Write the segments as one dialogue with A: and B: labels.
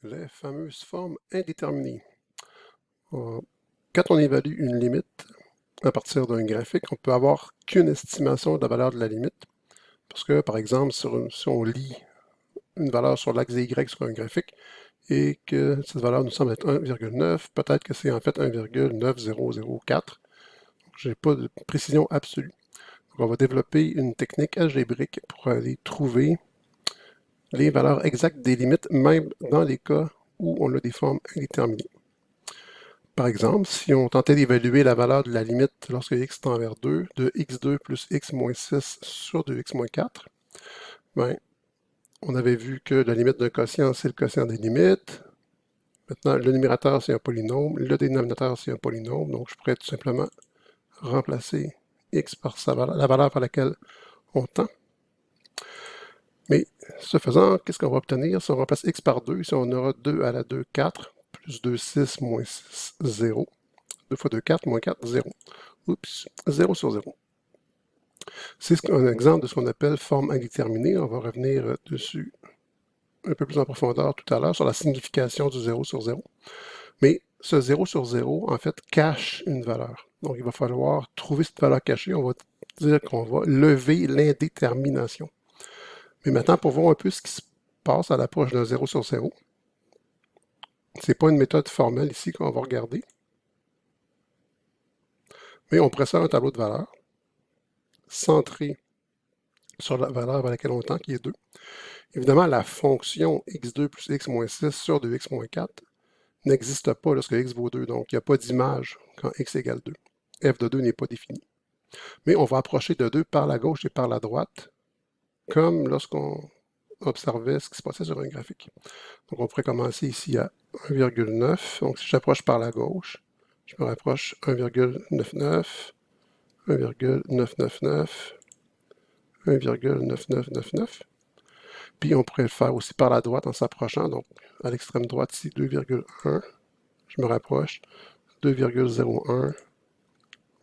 A: Les fameuses formes indéterminées. Quand on évalue une limite à partir d'un graphique, on peut avoir qu'une estimation de la valeur de la limite. Parce que, par exemple, si on lit une valeur sur l'axe Y sur un graphique et que cette valeur nous semble être 1,9, peut-être que c'est en fait 1,9004. Je n'ai pas de précision absolue. Donc, on va développer une technique algébrique pour aller trouver les valeurs exactes des limites, même dans les cas où on a des formes indéterminées. Par exemple, si on tentait d'évaluer la valeur de la limite lorsque x tend vers 2 de x2 plus x moins 6 sur 2x moins 4, ben, on avait vu que la limite d'un quotient, c'est le quotient des limites. Maintenant, le numérateur, c'est un polynôme. Le dénominateur, c'est un polynôme. Donc, je pourrais tout simplement remplacer x par la valeur par laquelle on tend. Mais ce faisant, qu'est-ce qu'on va obtenir? Si on remplace x par 2, ici on aura 2 à la 2, 4, plus 2, 6, moins 6, 0. 2 fois 2, 4, moins 4, 0. Oups, 0 sur 0. C'est un exemple de ce qu'on appelle forme indéterminée. On va revenir dessus un peu plus en profondeur tout à l'heure sur la signification du 0 sur 0. Mais ce 0 sur 0, en fait, cache une valeur. Donc, il va falloir trouver cette valeur cachée. On va dire qu'on va lever l'indétermination. Mais maintenant, pour voir un peu ce qui se passe à l'approche d'un 0 sur 0, ce n'est pas une méthode formelle ici qu'on va regarder. Mais on préfère un tableau de valeurs centré sur la valeur vers laquelle on tend, qui est 2. Évidemment, la fonction x2 plus x moins 6 sur 2x moins 4 n'existe pas lorsque x vaut 2, donc il n'y a pas d'image quand x égale 2. f de 2 n'est pas défini. Mais on va approcher de 2 par la gauche et par la droite, comme lorsqu'on observait ce qui se passait sur un graphique. Donc on pourrait commencer ici à 1,9. Donc si j'approche par la gauche, je me rapproche 1,99, 1,999, 1,9999. Puis on pourrait le faire aussi par la droite en s'approchant. Donc à l'extrême droite ici, 2,1. Je me rapproche. 2,01,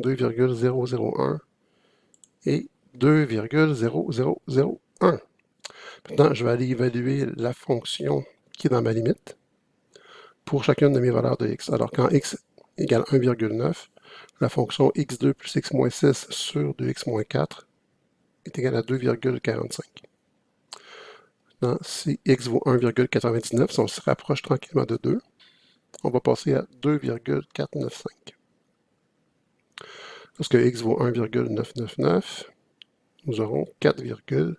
A: 2,001 et 2,0001. Maintenant, je vais aller évaluer la fonction qui est dans ma limite pour chacune de mes valeurs de x. Alors, quand x égale 1,9, la fonction x2 plus x moins 6 sur 2x moins 4 est égale à 2,45. Maintenant, si x vaut 1,99, si on se rapproche tranquillement de 2, on va passer à 2,495. Lorsque x vaut 1,999, nous aurons 4,4995.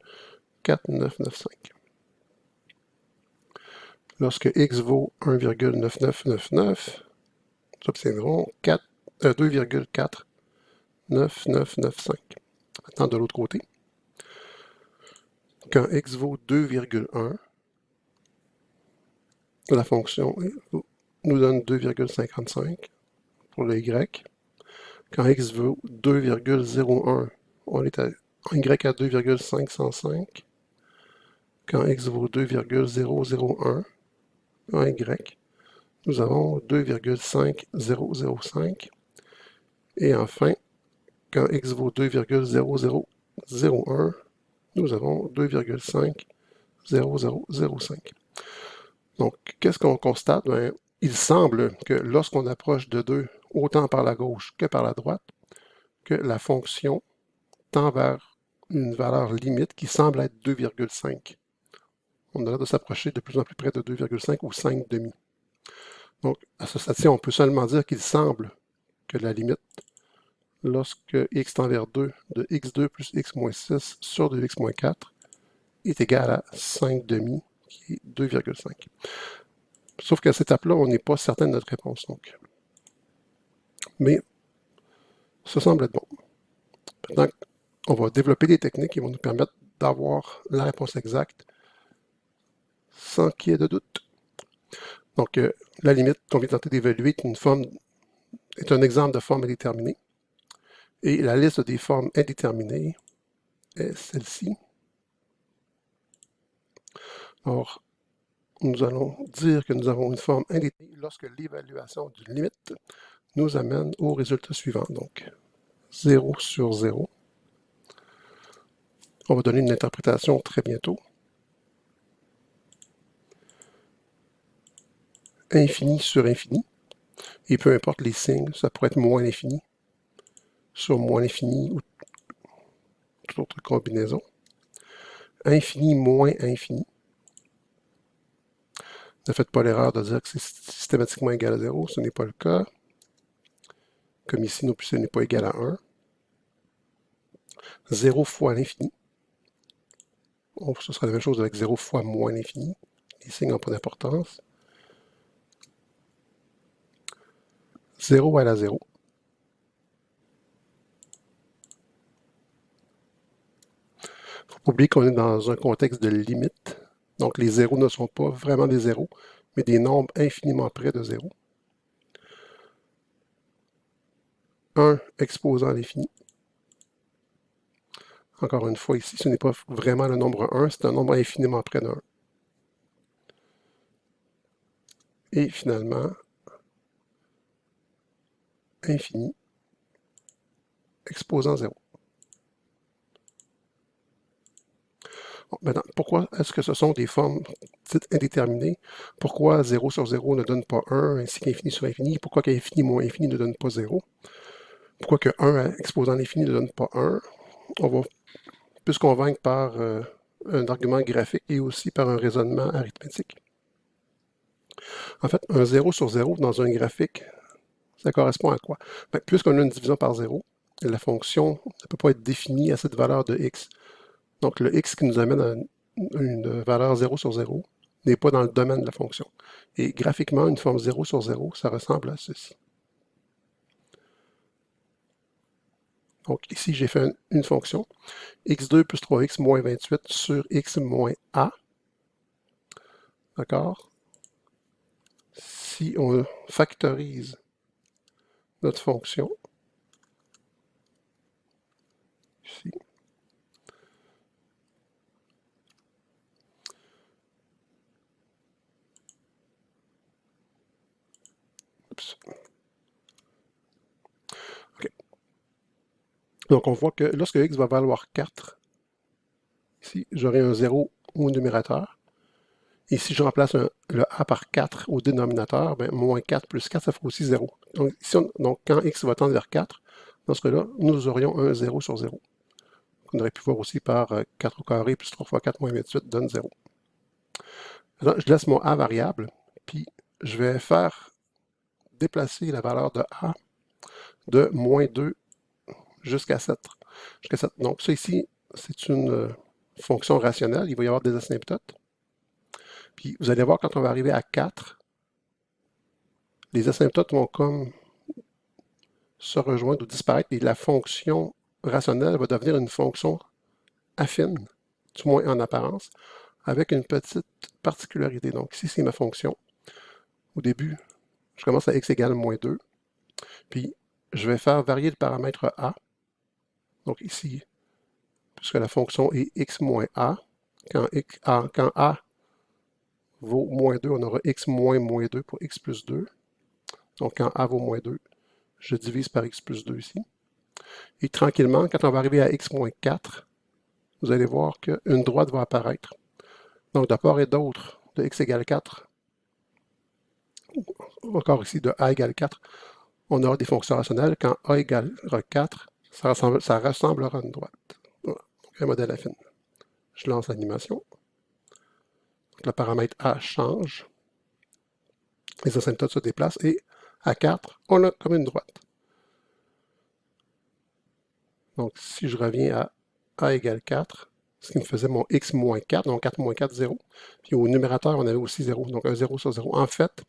A: Lorsque x vaut 1,9999, nous obtiendrons 2,49995. Maintenant, de l'autre côté, quand x vaut 2,1, la fonction nous donne 2,55 pour le y. Quand x vaut 2,01, on est à y à 2,505. Quand x vaut 2,001, en y, nous avons 2,5005. Et enfin, quand x vaut 2,0001, nous avons 2,50005. Donc, qu'est-ce qu'on constate? Bien, il semble que lorsqu'on approche de 2, autant par la gauche que par la droite, que la fonction tend vers une valeur limite qui semble être 2,5. On a l'air de s'approcher de plus en plus près de 2,5 ou 5 demi. Donc, à ce stade-ci, on peut seulement dire qu'il semble que la limite, lorsque x tend vers 2, de x2 plus x moins 6 sur 2x moins 4, est égale à 5 demi, qui est 2,5. Sauf qu'à cette étape-là, on n'est pas certain de notre réponse. Donc. Mais ça semble être bon. Maintenant, on va développer des techniques qui vont nous permettre d'avoir la réponse exacte sans qu'il y ait de doute. Donc, la limite qu'on vient tenter d'évaluer est un exemple de forme indéterminée. Et la liste des formes indéterminées est celle-ci. Alors, nous allons dire que nous avons une forme indéterminée lorsque l'évaluation d'une limite nous amène au résultat suivant. Donc, 0 sur 0. On va donner une interprétation très bientôt. infini sur infini, et peu importe les signes, ça pourrait être moins l'infini sur moins l'infini ou toute autre combinaison. Infini moins infini. Ne faites pas l'erreur de dire que c'est systématiquement égal à 0, ce n'est pas le cas. Comme ici, non plus, ce n'est pas égal à 1. 0 fois l'infini. Oh, ce sera la même chose avec 0 fois moins l'infini. Les signes n'ont pas d'importance. 0 à la 0. Il ne faut pas oublier qu'on est dans un contexte de limite. Donc, les zéros ne sont pas vraiment des zéros, mais des nombres infiniment près de 0. 1 exposant l'infini. Encore une fois, ici, ce n'est pas vraiment le nombre 1, c'est un nombre infiniment près de 1. Et finalement, infini exposant 0. Bon, maintenant, pourquoi est-ce que ce sont des formes dites indéterminées? Pourquoi 0 sur 0 ne donne pas 1, ainsi qu'infini sur infini? Pourquoi qu'infini moins infini ne donne pas 0? Pourquoi que 1 exposant l'infini ne donne pas 1? On va plus convaincre par un argument graphique et aussi par un raisonnement arithmétique. En fait, un 0 sur 0 dans un graphique, ça correspond à quoi? Ben, puisqu'on a une division par 0, la fonction ne peut pas être définie à cette valeur de x. Donc, le x qui nous amène à une valeur 0 sur 0 n'est pas dans le domaine de la fonction. Et graphiquement, une forme 0 sur 0, ça ressemble à ceci. Donc, ici, j'ai fait une fonction, x2 plus 3x moins 28 sur x moins a. D'accord? Si on factorise notre fonction, ici, oups. OK. Donc, on voit que lorsque x va valoir 4, ici, j'aurai un 0 au numérateur. Et si je remplace le a par 4 au dénominateur, ben, moins 4 plus 4, ça fera aussi 0. Donc, donc quand x va tendre vers 4, dans ce cas-là, nous aurions un 0 sur 0. On aurait pu voir aussi par 4 au carré plus 3 fois 4 moins 28 donne 0. Alors, je laisse mon a variable, puis je vais faire déplacer la valeur de a de moins 2 jusqu'à 7. Donc ça ici, c'est une fonction rationnelle. Il va y avoir des asymptotes. Puis vous allez voir, quand on va arriver à 4, les asymptotes vont comme se rejoindre ou disparaître et la fonction rationnelle va devenir une fonction affine, du moins en apparence, avec une petite particularité. Donc ici, c'est ma fonction. Au début, je commence à x égale moins 2, puis je vais faire varier le paramètre a. Donc ici, puisque la fonction est x moins a, quand a vaut moins 2, on aura x moins moins 2 pour x plus 2. Donc quand a vaut moins 2, je divise par x plus 2 ici. Et tranquillement, quand on va arriver à x moins 4, vous allez voir qu'une droite va apparaître. Donc de part et d'autre de x égale 4, ou encore ici de a égale 4, on aura des fonctions rationnelles. Quand a égale 4, ça ressemblera à une droite. Voilà. Donc un modèle affine. Je lance l'animation. Le paramètre a change. Les asymptotes se déplacent et à 4, on a comme une droite. Donc si je reviens à a égale 4, ce qui me faisait mon x moins 4, donc 4 moins 4, 0. Puis au numérateur, on avait aussi 0, donc un 0 sur 0. En fait,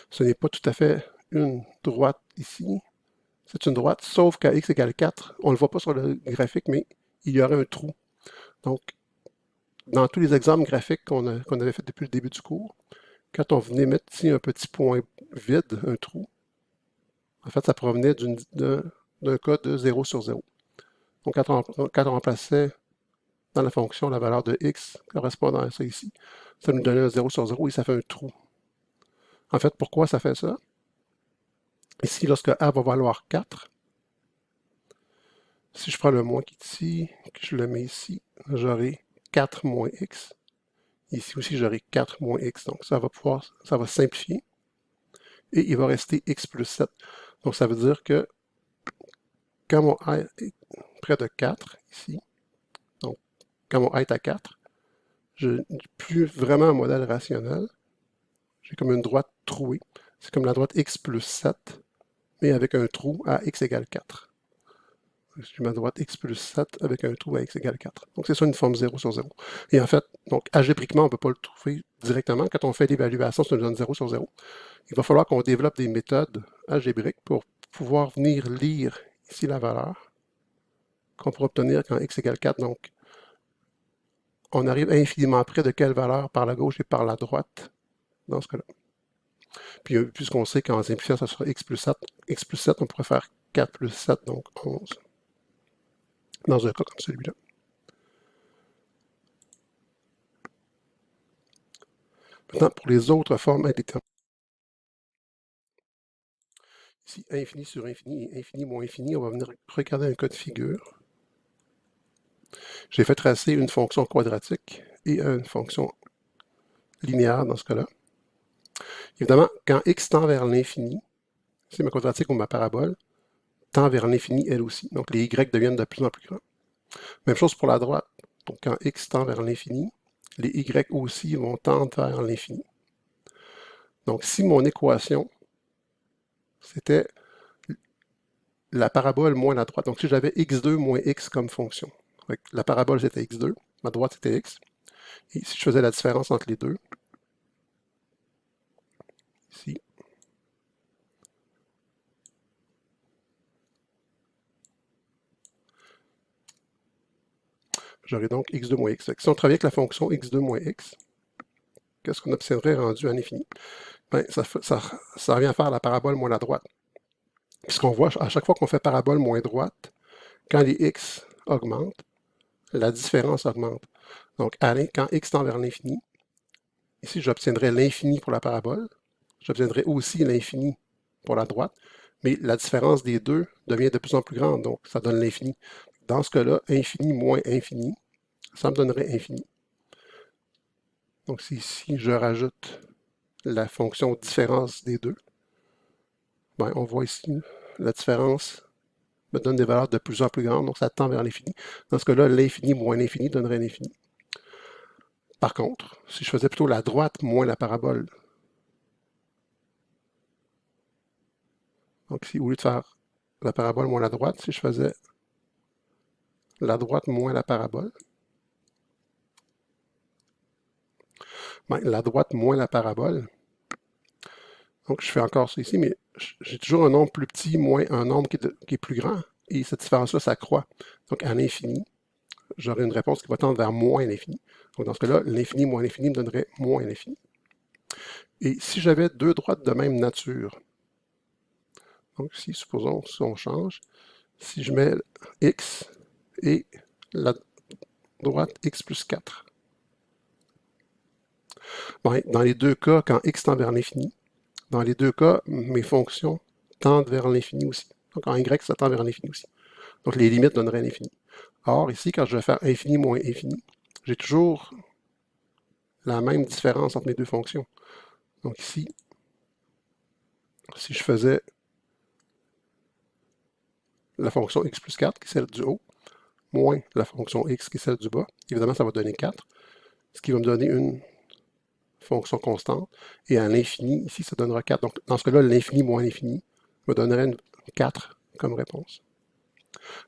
A: ce n'est pas tout à fait une droite ici. C'est une droite, sauf qu'à x égale 4, on ne le voit pas sur le graphique, mais il y aurait un trou. Donc, dans tous les exemples graphiques qu'on avait fait depuis le début du cours, quand on venait mettre ici un petit point vide, un trou, en fait, ça provenait d'un cas de 0 sur 0. Donc, quand on remplaçait dans la fonction la valeur de x correspondant à ça ici, ça nous donnait un 0 sur 0 et ça fait un trou. En fait, pourquoi ça fait ça? Ici, lorsque a va valoir 4, si je prends le moins qui est ici, que je le mets ici, j'aurai 4 moins x. Ici aussi, j'aurai 4 moins x. Donc, ça va simplifier. et il va rester x plus 7. Donc ça veut dire que quand mon a est près de 4, ici, donc quand mon a est à 4, je n'ai plus vraiment un modèle rationnel. J'ai comme une droite trouée. C'est comme la droite x plus 7, mais avec un trou à x égale 4. J'ai ma droite x plus 7 avec un trou à x égale 4. Donc c'est ça une forme 0 sur 0. Et en fait, donc algébriquement, on ne peut pas le trouver directement. Quand on fait l'évaluation, ça nous donne 0 sur 0. Il va falloir qu'on développe des méthodes algébriques pour pouvoir venir lire ici la valeur qu'on pourra obtenir quand x égale 4. Donc, on arrive infiniment près de quelle valeur par la gauche et par la droite dans ce cas-là. Puis, puisqu'on sait qu'en simplifiant, ça sera x plus 7. X plus 7, on pourrait faire 4 plus 7, donc 11. Dans un cas comme celui-là. Maintenant, pour les autres formes indéterminées. Ici, infini sur infini et infini moins infini, on va venir regarder un cas de figure. J'ai fait tracer une fonction quadratique et une fonction linéaire dans ce cas-là. Évidemment, quand x tend vers l'infini, c'est ma quadratique ou ma parabole, tend vers l'infini elle aussi. Donc les y deviennent de plus en plus grands. Même chose pour la droite. Donc quand x tend vers l'infini, les y aussi vont tendre vers l'infini. Donc si mon équation, c'était la parabole moins la droite, donc si j'avais x2 moins x comme fonction, la parabole c'était x2, ma droite c'était x, et si je faisais la différence entre les deux, ici, j'aurais donc x2 moins x. Si on travaille avec la fonction x2 moins x, qu'est-ce qu'on obtiendrait rendu à l'infini? Ben, ça revient à faire la parabole moins la droite. Puisqu'on voit, à chaque fois qu'on fait parabole moins droite, quand les x augmentent, la différence augmente. Donc, quand x tend vers l'infini, ici, j'obtiendrai l'infini pour la parabole, j'obtiendrai aussi l'infini pour la droite, mais la différence des deux devient de plus en plus grande, donc ça donne l'infini. Dans ce cas-là, infini moins infini, ça me donnerait infini. Donc, si ici, je rajoute la fonction différence des deux, ben, on voit ici la différence me donne des valeurs de plus en plus grandes, donc ça tend vers l'infini. Dans ce cas-là, l'infini moins l'infini donnerait l'infini. Par contre, si je faisais plutôt la droite moins la parabole, donc si au lieu de faire la parabole moins la droite, si je faisais la droite moins la parabole, ben, la droite moins la parabole, donc je fais encore ça ici, mais j'ai toujours un nombre plus petit moins un nombre qui est plus grand, et cette différence-là s'accroît. Donc à l'infini, j'aurai une réponse qui va tendre vers moins l'infini. Donc dans ce cas-là, l'infini moins l'infini me donnerait moins l'infini. Et si j'avais deux droites de même nature, donc si, supposons, si on change, si je mets x et la droite x plus 4, bon, dans les deux cas, quand x tend vers l'infini, dans les deux cas, mes fonctions tendent vers l'infini aussi. Donc en y, ça tend vers l'infini aussi. Donc les limites donneraient l'infini. Or, ici, quand je vais faire infini moins infini, j'ai toujours la même différence entre mes deux fonctions. Donc ici, si je faisais la fonction x plus 4, qui est celle du haut, moins la fonction x, qui est celle du bas, évidemment, ça va donner 4, ce qui va me donner une fonction constante. Et à l'infini, ici, ça donnera 4. Donc, dans ce cas-là, l'infini moins l'infini me donnerait une 4 comme réponse.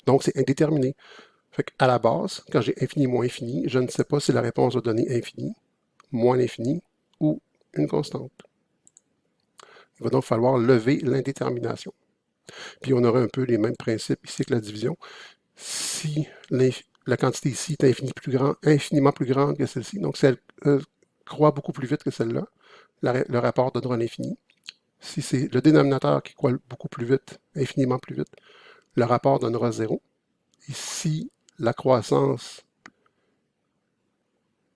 A: Donc, c'est indéterminé. Fait qu'à la base, quand j'ai infini moins infini, je ne sais pas si la réponse va donner infini, moins l'infini ou une constante. Il va donc falloir lever l'indétermination. Puis on aura un peu les mêmes principes ici que la division. Si la quantité ici est infiniment plus grande que celle-ci, donc si elle croît beaucoup plus vite que celle-là, le rapport donnera l'infini. Si c'est le dénominateur qui croît beaucoup plus vite, infiniment plus vite, le rapport donnera 0. Et si la croissance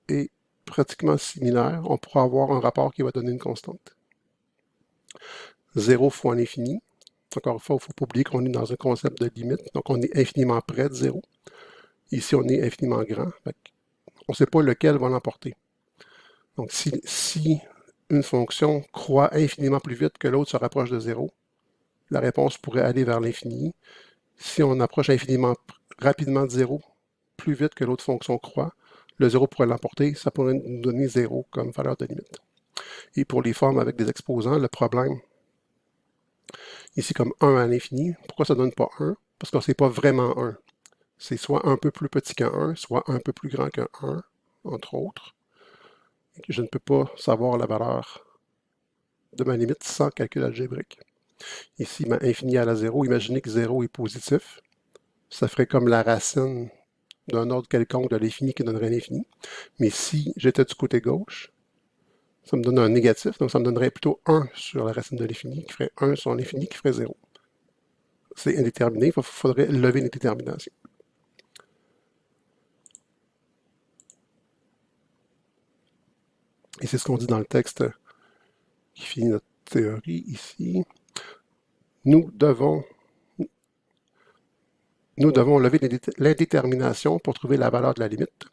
A: est pratiquement similaire, on pourra avoir un rapport qui va donner une constante. 0 fois l'infini. Encore une fois, il ne faut pas oublier qu'on est dans un concept de limite, donc on est infiniment près de 0. Ici, on est infiniment grand. On ne sait pas lequel va l'emporter. Donc, si une fonction croît infiniment plus vite que l'autre se rapproche de 0, la réponse pourrait aller vers l'infini. Si on approche infiniment rapidement de 0, plus vite que l'autre fonction croît, le 0 pourrait l'emporter, ça pourrait nous donner 0 comme valeur de limite. Et pour les formes avec des exposants, le problème, ici comme 1 à l'infini, pourquoi ça ne donne pas 1? Parce que ce n'est pas vraiment 1. C'est soit un peu plus petit qu'un 1, soit un peu plus grand qu'un 1, entre autres. Je ne peux pas savoir la valeur de ma limite sans calcul algébrique. Ici, ma infini à la 0, imaginez que 0 est positif. Ça ferait comme la racine d'un ordre quelconque de l'infini qui donnerait l'infini. Mais si j'étais du côté gauche, ça me donne un négatif, donc ça me donnerait plutôt 1 sur la racine de l'infini, qui ferait 1 sur l'infini, qui ferait 0. C'est indéterminé, il faudrait lever l'indétermination. Et c'est ce qu'on dit dans le texte qui finit notre théorie ici. Nous devons lever l'indétermination pour trouver la valeur de la limite.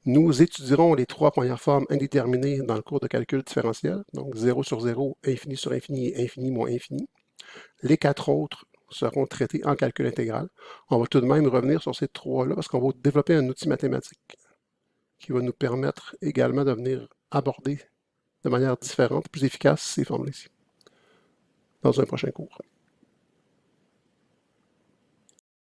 A: Nous étudierons les trois premières formes indéterminées dans le cours de calcul différentiel, donc 0 sur 0, infini sur infini et infini moins infini. Les quatre autres seront traités en calcul intégral. On va tout de même revenir sur ces trois-là parce qu'on va développer un outil mathématique qui va nous permettre également de venir aborder de manière différente, plus efficace ces formes-là ici, dans un prochain cours.